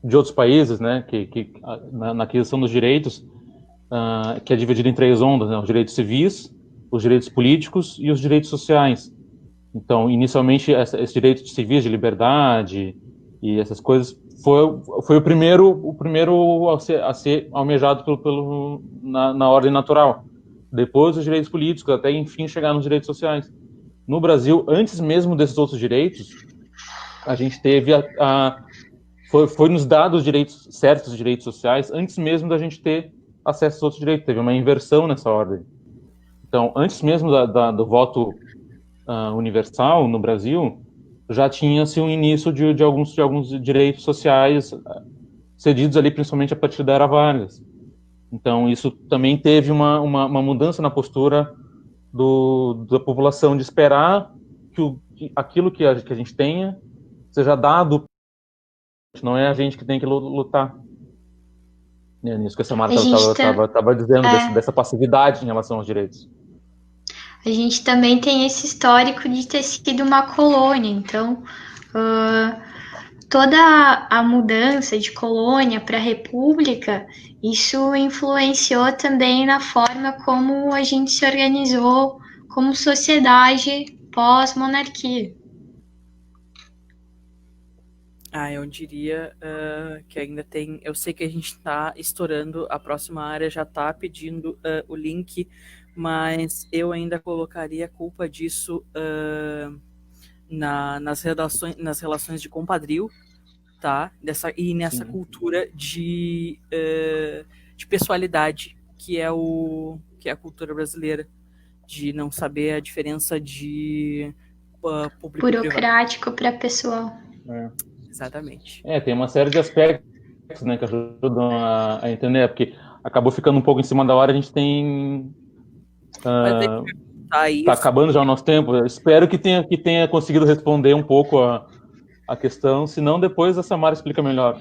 de outros países, né, que na aquisição dos direitos, que é dividido em 3 ondas, né, os direitos civis, os direitos políticos e os direitos sociais. Então, inicialmente, esse direito de civis, de liberdade e essas coisas, foi o primeiro a ser almejado na ordem natural. Depois, os direitos políticos, até, enfim, chegar nos direitos sociais. No Brasil, antes mesmo desses outros direitos, a gente teve foi nos dados certos direitos sociais, antes mesmo da gente ter acesso aos outros direitos. Teve uma inversão nessa ordem. Então, antes mesmo do voto universal no Brasil, já tinha-se um início de alguns direitos sociais cedidos ali, principalmente a partir da Era Vargas. Então, isso também teve uma mudança na postura da população de esperar que aquilo que a gente tenha seja dado, não é a gente que tem que lutar. É nisso que a Samara estava dizendo, dessa passividade em relação aos direitos.
A gente também tem esse histórico de ter sido uma colônia, então toda a mudança de colônia para república, isso influenciou também na forma como a gente se organizou como sociedade pós-monarquia.
Eu diria que ainda tem. Eu sei que a gente está estourando, a próxima área já está pedindo o link, mas eu ainda colocaria a culpa disso nas relações de compadrio, tá? Nessa
Sim.
cultura de pessoalidade que é a cultura brasileira, de não saber a diferença de público e
burocrático para pessoal.
Exatamente.
Tem uma série de aspectos, né, que ajudam a entender, porque acabou ficando um pouco em cima da hora, a gente tem... Tá acabando já o nosso tempo. Eu espero que tenha conseguido responder um pouco a questão, senão depois a Samara explica melhor.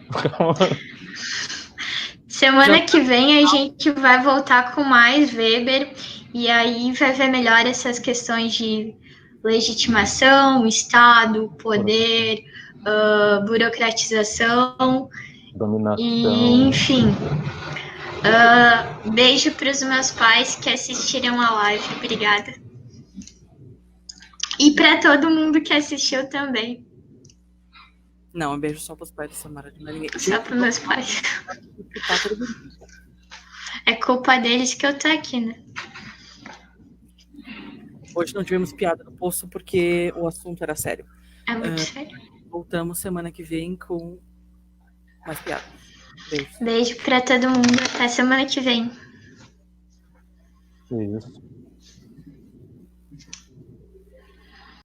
Semana que vem a gente vai voltar com mais Weber e aí vai ver melhor essas questões de legitimação, Estado, poder, burocratização,
dominação.
E, enfim. Beijo para os meus pais que assistiram a live. Obrigada. E para todo mundo que assistiu também.
Não, um beijo só para os pais da Samara. Não é ninguém.
Só para meus pais. É culpa deles que eu tô aqui, né?
Hoje não tivemos piada no posto porque o assunto era sério.
É muito sério.
Voltamos semana que vem com mais piada. Beijo.
Beijo para todo mundo. Até semana que vem.
Isso.